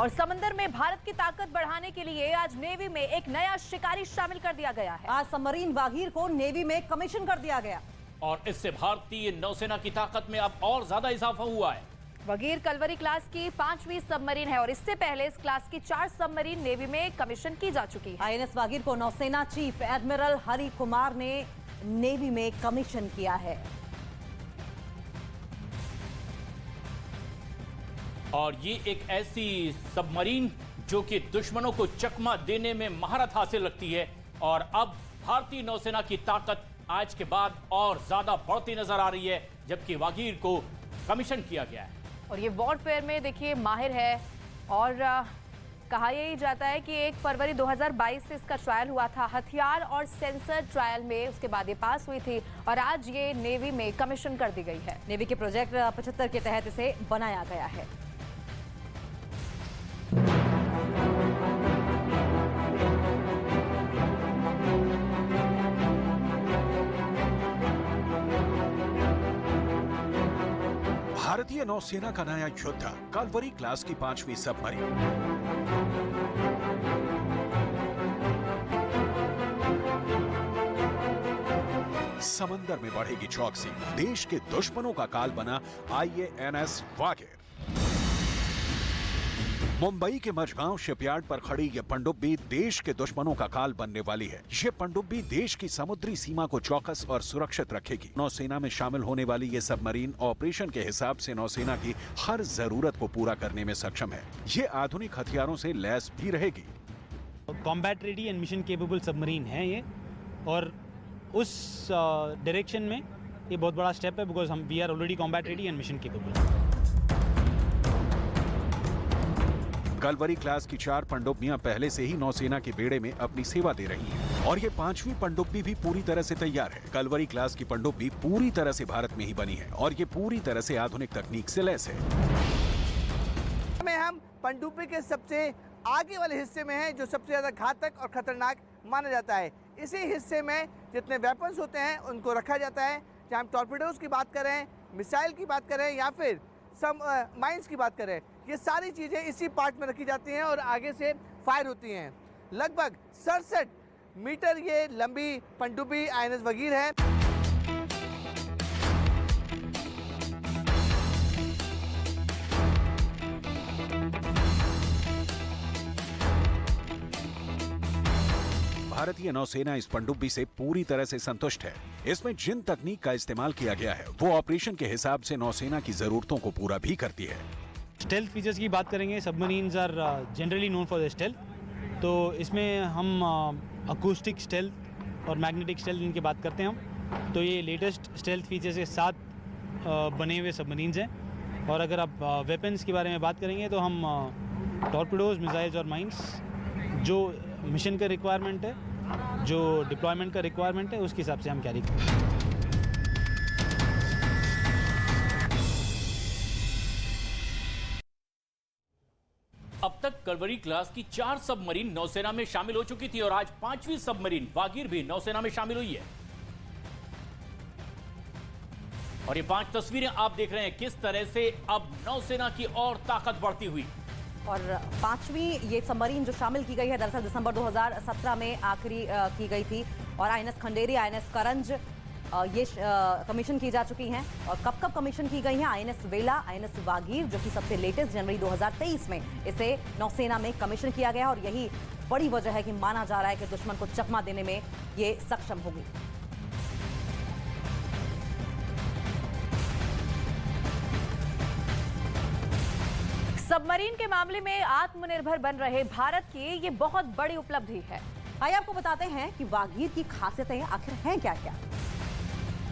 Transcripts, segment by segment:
और समंदर में भारत की ताकत बढ़ाने के लिए आज नेवी में एक नया शिकारी शामिल कर दिया गया है। आज सबमरीन वागीर को नेवी में कमीशन कर दिया गया और इससे भारतीय नौसेना की ताकत में अब और ज्यादा इजाफा हुआ है। वागीर कलवरी क्लास की 5वीं सबमरीन है और इससे पहले इस क्लास की 4 सबमरीन नेवी में कमीशन की जा चुकी है। आईएनएस वागीर को नौसेना चीफ एडमिरल हरि कुमार ने नेवी में कमीशन किया है। और ये एक ऐसी सबमरीन जो कि दुश्मनों को चकमा देने में महारत हासिल रखती है और अब भारतीय नौसेना की ताकत आज के बाद और ज्यादा बढ़ती नजर आ रही है, जबकि वागीर को कमीशन किया गया है। और ये वॉरफेयर में देखिए माहिर है और कहा यही जाता है कि 1 फरवरी 2022 से इसका ट्रायल हुआ था हथियार और सेंसर ट्रायल में, उसके बाद ये पास हुई थी और आज ये नेवी में कमीशन कर दी गई है। नेवी के प्रोजेक्ट 75 के तहत इसे बनाया गया है। भारतीय नौसेना का नया योद्धा कलवरी क्लास की 5वीं सबमरीन। समंदर में बढ़ेगी चौकसी, देश के दुश्मनों का काल बना आईएनएस वागीर। मुंबई के मझगांव शिपयार्ड पर खड़ी ये पनडुब्बी देश के दुश्मनों का काल बनने वाली है। ये पनडुब्बी देश की समुद्री सीमा को चौकस और सुरक्षित रखेगी। नौसेना में शामिल होने वाली ये सबमरीन ऑपरेशन के हिसाब से नौसेना की हर जरूरत को पूरा करने में सक्षम है। ये आधुनिक हथियारों से लैस भी रहेगी। Combat ready and mission capable submarine है ये, और उस डायरेक्शन में ये बहुत बड़ा स्टेप है, because we are already combat ready and mission capable. Kalvari class की 4 पनडुब्बियां पहले से ही नौसेना के बेड़े में अपनी सेवा दे रही हैं और ये 5वीं पनडुब्बी भी पूरी तरह से तैयार है। कलवरी क्लास की पनडुब्बी पूरी तरह से भारत में ही बनी है और ये पूरी तरह से आधुनिक तकनीक से लैस है। हम पनडुब्बी के सबसे आगे वाले हिस्से में हैं, जो सबसे ज्यादा घातक और खतरनाक माना जाता है। इसी हिस्से में जितने वेपन्स होते हैं उनको रखा जाता है। चाहे हम टॉर्पीडोज की बात करें, मिसाइल की बात करें या फिर माइंस की बात करें, ये सारी चीज़ें इसी पार्ट में रखी जाती हैं और आगे से फायर होती हैं। लगभग 67 मीटर ये लंबी पनडुब्बी आईएनएस वागीर है। भारतीय नौसेना इस पनडुब्बी से पूरी तरह से संतुष्ट है। इसमें जिन तकनीक का इस्तेमाल किया गया है वो ऑपरेशन के हिसाब से नौसेना की जरूरतों को पूरा भी करती है। स्टेल्थ फीचर्स की बात करेंगे, submarines are generally known for the stealth, तो इसमें हम अकूस्टिक स्टेल्थ और मैग्नेटिक स्टेल्थ इनकी बात करते हैं हम। तो ये लेटेस्ट स्टेल्थ फीचर्स के साथ बने हुए सबमरीन्स हैं। और अगर आप वेपन्स के बारे में बात करेंगे तो हम टॉर्पीडोज, मिसाइल्स और माइंस, जो मिशन का रिक्वायरमेंट है, जो डिप्लॉयमेंट का रिक्वायरमेंट है, उसके हिसाब से हम कैरी करते हैं। अब तक कलवरी क्लास की 4 सबमरीन नौसेना में शामिल हो चुकी थी और आज 5वीं सबमरीन वागीर भी नौसेना में शामिल हुई है। और ये 5 तस्वीरें आप देख रहे हैं किस तरह से अब नौसेना की और ताकत बढ़ती हुई। और 5वीं ये सबमरीन जो शामिल की गई है, दरअसल दिसंबर 2017 में आखिरी की गई थी और आईएनएस खंडेरी, आईएनएस करंज ये कमीशन की जा चुकी हैं। और कब कब कमीशन की गई हैं? आईएनएस वेला, आईएनएस वागीर जो कि सबसे लेटेस्ट जनवरी 2023 में इसे नौसेना में कमीशन किया गया और यही बड़ी वजह है कि माना जा रहा है कि दुश्मन को चकमा देने में ये सक्षम होगी। सबमरीन के मामले में आत्मनिर्भर बन रहे भारत की ये बहुत बड़ी उपलब्धि है। आइए आपको बताते हैं कि वागीर की खासियतें आखिर हैं क्या क्या।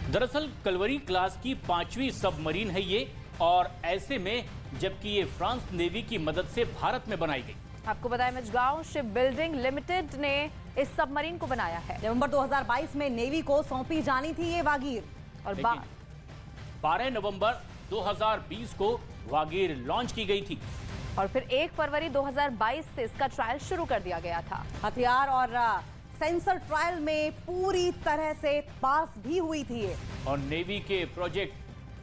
दरअसल कलवरी क्लास की 5वीं सबमरीन है ये, और ऐसे में जबकि ये फ्रांस नेवी की मदद से भारत में बनाई गई। आपको बताएं मझगांव शिप बिल्डिंग लिमिटेड ने इस सबमरीन को बनाया है। नवंबर 2022 में नेवी को सौंपी जानी थी ये वागीर और 12 नवंबर 2020 को वागीर लॉन्च की गई थी और फिर 1 फरवरी 2022 से इसका ट्रायल शुरू कर दिया गया था। हथियार और सेंसर ट्रायल में पूरी तरह से पास भी हुई थी ये। और नेवी के प्रोजेक्ट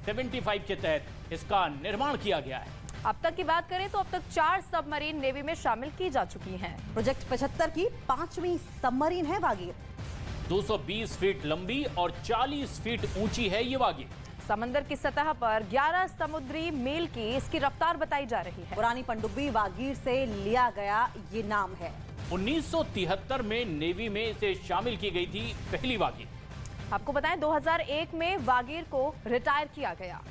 75 के तहत इसका निर्माण किया गया है। अब तक की बात करें तो अब तक 4 सबमरीन नेवी में शामिल की जा चुकी हैं। प्रोजेक्ट 75 की 5वीं सबमरीन है वागीर। 220 फीट लंबी और 40 फीट ऊंची है ये वागीर। समंदर की सतह पर 11 समुद्री मील की इसकी रफ्तार बताई जा रही है। पुरानी पनडुब्बी वागीर से लिया गया ये नाम है। 1973 में नेवी में इसे शामिल की गई थी पहली वागीर। आपको बताएं 2001 में वागीर को रिटायर किया गया।